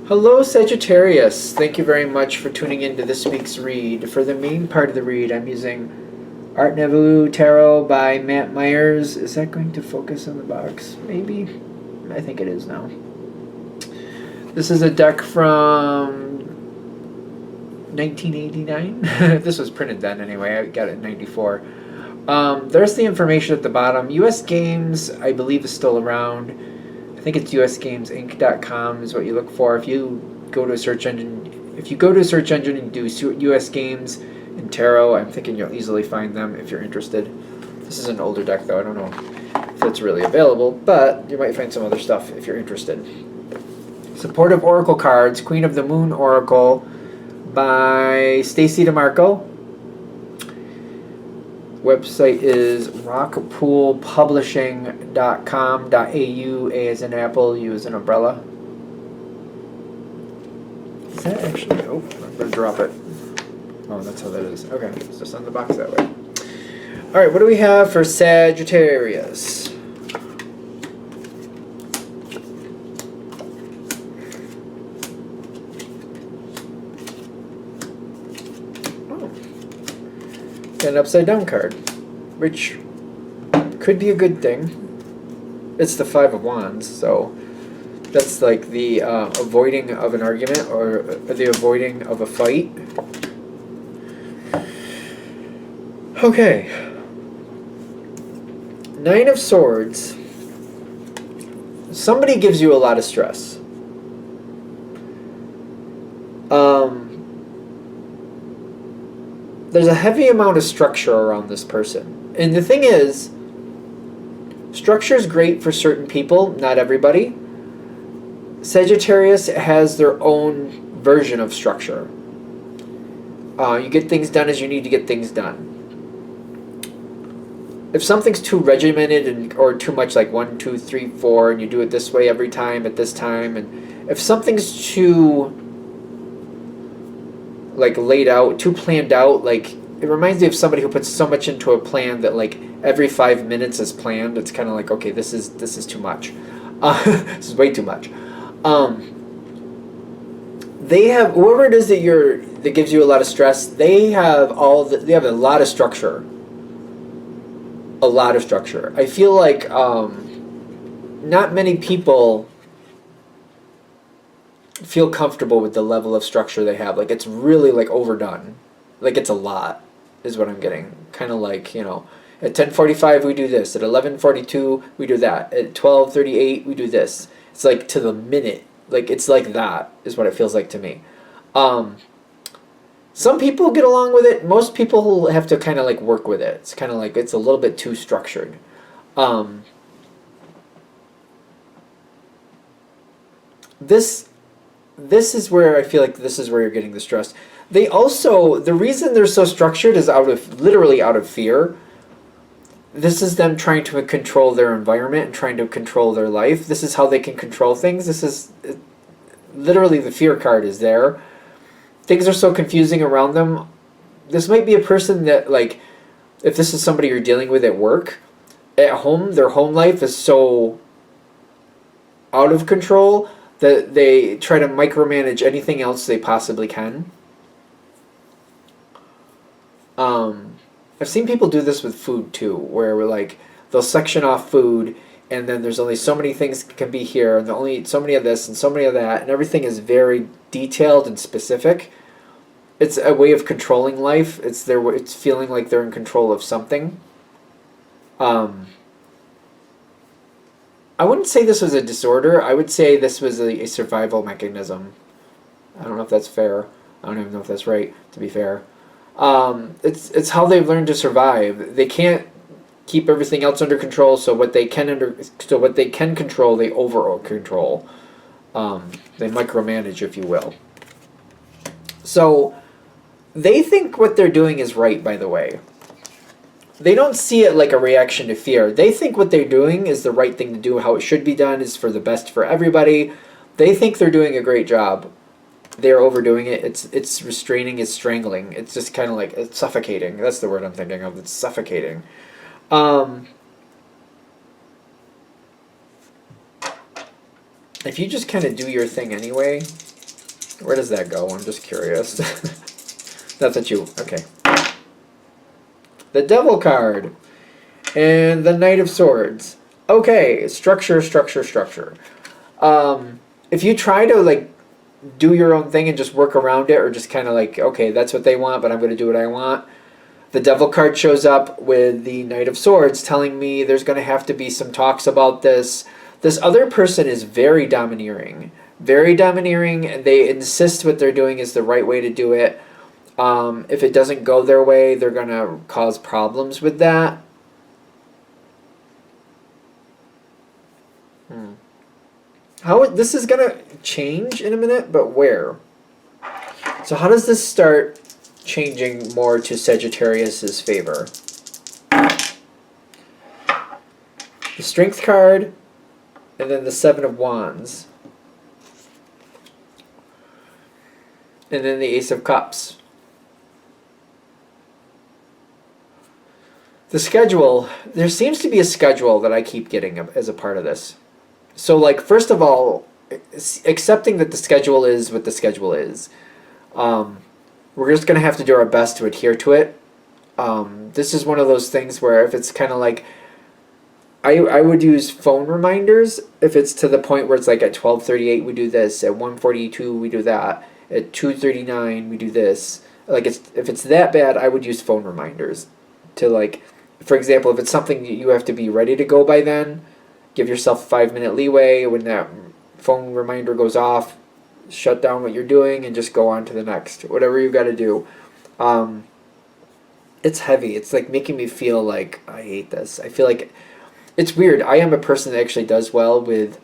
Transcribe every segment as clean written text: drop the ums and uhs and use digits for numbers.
Hello, Sagittarius. Thank you very much for tuning in to this week's read. For the main part of the read, I'm using Art Nouveau Tarot by Matt Myers. Is that going to focus on the box? Maybe. I think it is now. This is a deck from 1989. This was printed then anyway. I got it in 94. There's the information at the bottom. US Games, I believe, is still around. I think it's usgamesinc.com is what you look for. If you go to a search engine, and do US Games and Tarot, I'm thinking you'll easily find them if you're interested. This is an older deck though. I don't know if it's really available, but you might find some other stuff if you're interested. Supportive Oracle cards, Queen of the Moon Oracle by Stacy DeMarco. Website is rockpoolpublishing.com.au. A as in apple, U as in umbrella. Is that actually... Oh, I'm going to drop it. Oh, that's how that is. Okay, it's just on the box that way. Alright, what do we have for Sagittarius? An upside down card, which could be a good thing. It's the Five of Wands, so that's like the avoiding of an argument or the avoiding of a fight. Okay. Nine of Swords. Somebody gives you a lot of stress. There's a heavy amount of structure around this person. And the thing is, structure is great for certain people, not everybody. Sagittarius has their own version of structure. You get things done as you need to get things done. If something's too regimented or too much like 1, 2, 3, 4, and you do it this way every time at this time, and if something's too like laid out, too planned out, like it reminds me of somebody who puts so much into a plan that like every 5 minutes is planned. It's kind of like, okay, this is too much. This is way too much. They have whoever it is that gives you a lot of stress. They have they have a lot of structure. A lot of structure. I feel like not many people feel comfortable with the level of structure they have. Like it's really like overdone. Like it's a lot is what I'm getting. Kind of like, you know, at 10:45 we do this, at 11:42 we do that, at 12:38 we do this. It's like to the minute. Like it's like that is what it feels like to me. Some people get along with it. Most people have to kind of like work with it. It's kind of like it's a little bit too structured. This is where I feel like this is where you're getting the stress. They also, the reason they're so structured is literally out of fear. This is them trying to control their environment and trying to control their life. This is how they can control things. This is literally the fear card is there. Things are so confusing around them. This might be a person that, like, if this is somebody you're dealing with at work, at home, their home life is so out of control that they try to micromanage anything else they possibly can. I've seen people do this with food too, where we're like, they'll section off food, and then there's only so many things can be here, and only so many of this and so many of that, and everything is very detailed and specific. It's a way of controlling life. It's feeling like they're in control of something. I wouldn't say this was a disorder. I would say this was a survival mechanism. I don't know if that's fair. I don't even know if that's right, to be fair. It's how they've learned to survive. They can't keep everything else under control, so what they can control, they over control. They micromanage, if you will. So they think what they're doing is right, by the way. They don't see it like a reaction to fear. They think what they're doing is the right thing to do, how it should be done, is for the best for everybody. They think they're doing a great job. They're overdoing it. It's restraining, it's strangling. It's just kind of like, it's suffocating. That's the word I'm thinking of. It's suffocating. If you just kind of do your thing anyway, Where does that go? I'm just curious. Not that you... Okay. The Devil card. And the Knight of Swords. Okay, structure, structure, structure. If you try to, like, do your own thing and just work around it, or just kind of like, okay, that's what they want, but I'm going to do what I want. The Devil card shows up with the Knight of Swords telling me there's going to have to be some talks about this. This other person is very domineering. Very domineering, and they insist what they're doing is the right way to do it. If it doesn't go their way, they're going to cause problems with that. How this is going to change in a minute, but where? So how does this start changing more to Sagittarius's favor? The Strength card, and then the Seven of Wands. And then the Ace of Cups. The schedule, there seems to be a schedule that I keep getting as a part of this. So, like, first of all, accepting that the schedule is what the schedule is. We're just going to have to do our best to adhere to it. This is one of those things where if it's kind of like, I would use phone reminders if it's to the point where it's like at 12:38 we do this, at 1:42 we do that, at 2:39 we do this. Like, if it's that bad, I would use phone reminders to, like, for example, if it's something you have to be ready to go by then, give yourself a 5-minute leeway. When that phone reminder goes off, shut down what you're doing and just go on to the next. Whatever you got to do. It's heavy. It's like making me feel like I hate this. I feel like it's weird. I am a person that actually does well with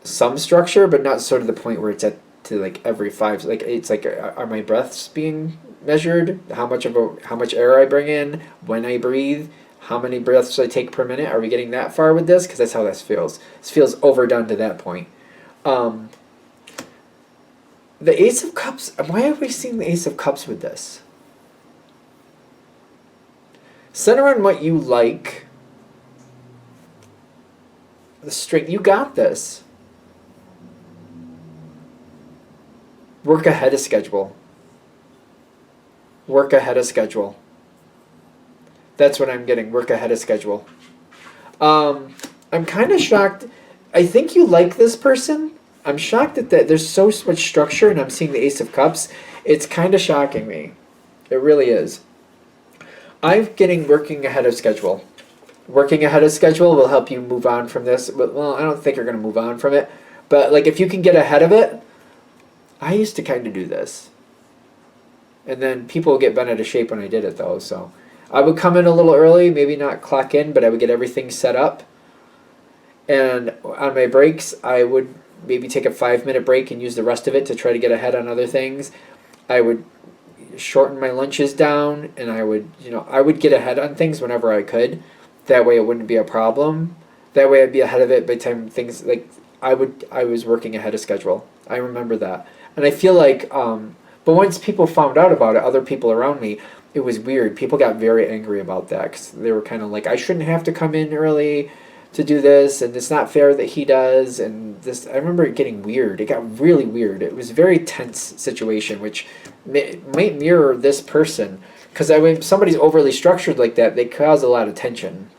some structure, but not sort of the point where it's at to like every 5. Like, it's like, are my breaths being measured? How much air I bring in when I breathe? How many breaths I take per minute? Are we getting that far with this? Because that's how this feels. This feels overdone to that point. The Ace of Cups. Why are we seeing the Ace of Cups with this? Center on what you like. The Strength. You got this. Work ahead of schedule. Work ahead of schedule. That's what I'm getting. Work ahead of schedule. I'm kind of shocked. I think you like this person. I'm shocked that there's so much structure and I'm seeing the Ace of Cups. It's kind of shocking me. It really is. I'm getting working ahead of schedule. Working ahead of schedule will help you move on from this. But, well, I don't think you're going to move on from it. But, like, if you can get ahead of it, I used to kind of do this. And then people get bent out of shape when I did it, though, so I would come in a little early, maybe not clock in, but I would get everything set up. And on my breaks, I would maybe take a 5-minute break and use the rest of it to try to get ahead on other things. I would shorten my lunches down, and I would get ahead on things whenever I could. That way it wouldn't be a problem. That way I'd be ahead of it by the time things, like, I was working ahead of schedule. I remember that. And I feel like, but once people found out about it, other people around me, it was weird. People got very angry about that because they were kind of like, I shouldn't have to come in early to do this, and it's not fair that he does. And this, I remember it getting weird. It got really weird. It was a very tense situation, which might mirror this person. Because when somebody's overly structured like that, they cause a lot of tension.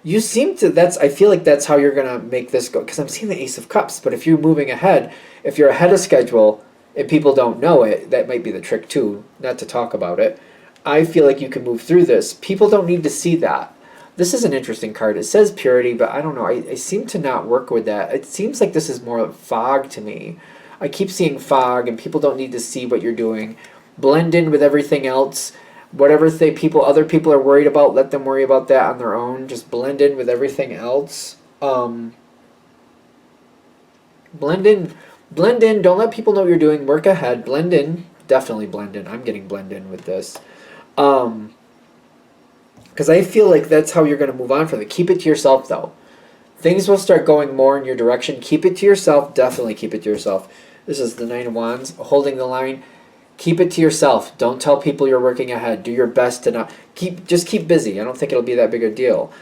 You seem to, I feel like that's how you're going to make this go. Because I'm seeing the Ace of Cups. But if you're moving ahead, if you're ahead of schedule, and people don't know it, that might be the trick too, not to talk about it. I feel like you can move through this. People don't need to see that. This is an interesting card. It says purity, but I don't know. I seem to not work with that. It seems like this is more fog to me. I keep seeing fog, and people don't need to see what you're doing. Blend in with everything else. Whatever other people are worried about, let them worry about that on their own. Just blend in with everything else. Blend in. Blend in. Don't let people know what you're doing. Work ahead. Blend in. Definitely blend in. I'm getting blend in with this. Because I feel like that's how you're going to move on from it. Keep it to yourself, though. Things will start going more in your direction. Keep it to yourself. Definitely keep it to yourself. This is the Nine of Wands. Holding the line. Keep it to yourself. Don't tell people you're working ahead. Do your best to not... Just keep busy. I don't think it'll be that big a deal.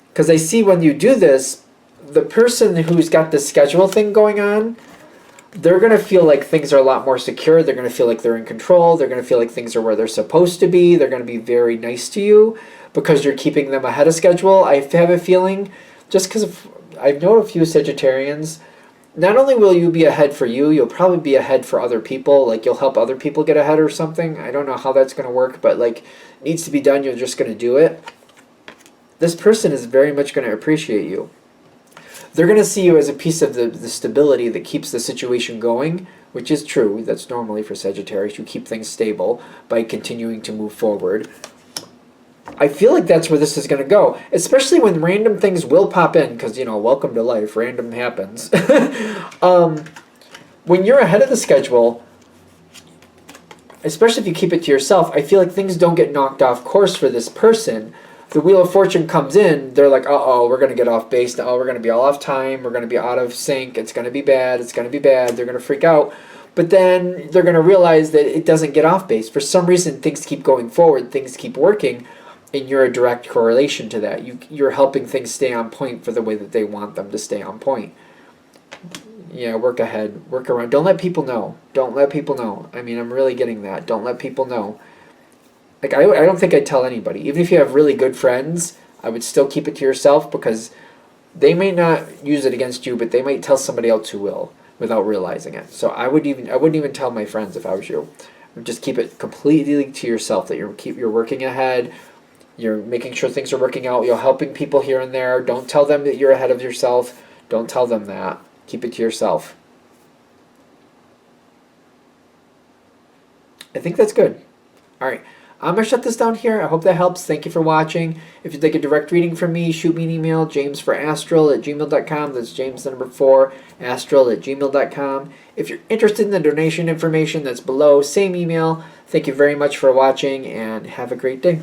Because I see when you do this, the person who's got this schedule thing going on... they're going to feel like things are a lot more secure. They're going to feel like they're in control. They're going to feel like things are where they're supposed to be. They're going to be very nice to you because you're keeping them ahead of schedule. I have a feeling, just because I've known a few Sagittarians, not only will you be ahead for you, you'll probably be ahead for other people. Like, you'll help other people get ahead or something. I don't know how that's going to work, but like, it needs to be done. You're just going to do it. This person is very much going to appreciate you. They're going to see you as a piece of the stability that keeps the situation going, which is true. That's normally for Sagittarius. You keep things stable by continuing to move forward. I feel like that's where this is going to go, especially when random things will pop in, because, you know, welcome to life, random happens. When you're ahead of the schedule, especially if you keep it to yourself, I feel like things don't get knocked off course for this person. The Wheel of Fortune comes in, they're like, uh-oh, we're going to get off base. Oh, we're going to be all off time. We're going to be out of sync. It's going to be bad. It's going to be bad. They're going to freak out. But then they're going to realize that it doesn't get off base. For some reason, things keep going forward. Things keep working. And you're a direct correlation to that. You're helping things stay on point for the way that they want them to stay on point. Yeah, work ahead. Work around. Don't let people know. Don't let people know. I mean, I'm really getting that. Don't let people know. Like, I don't think I'd tell anybody. Even if you have really good friends, I would still keep it to yourself, because they may not use it against you, but they might tell somebody else who will without realizing it. So I wouldn't even tell my friends if I was you. Just keep it completely to yourself, that you're working ahead. You're making sure things are working out. You're helping people here and there. Don't tell them that you're ahead of yourself. Don't tell them that. Keep it to yourself. I think that's good. All right. I'm going to shut this down here. I hope that helps. Thank you for watching. If you'd like a direct reading from me, shoot me an email, jamesforastral@gmail.com. That's James, the number 4, astral@gmail.com. If you're interested in the donation information, that's below. Same email. Thank you very much for watching, and have a great day.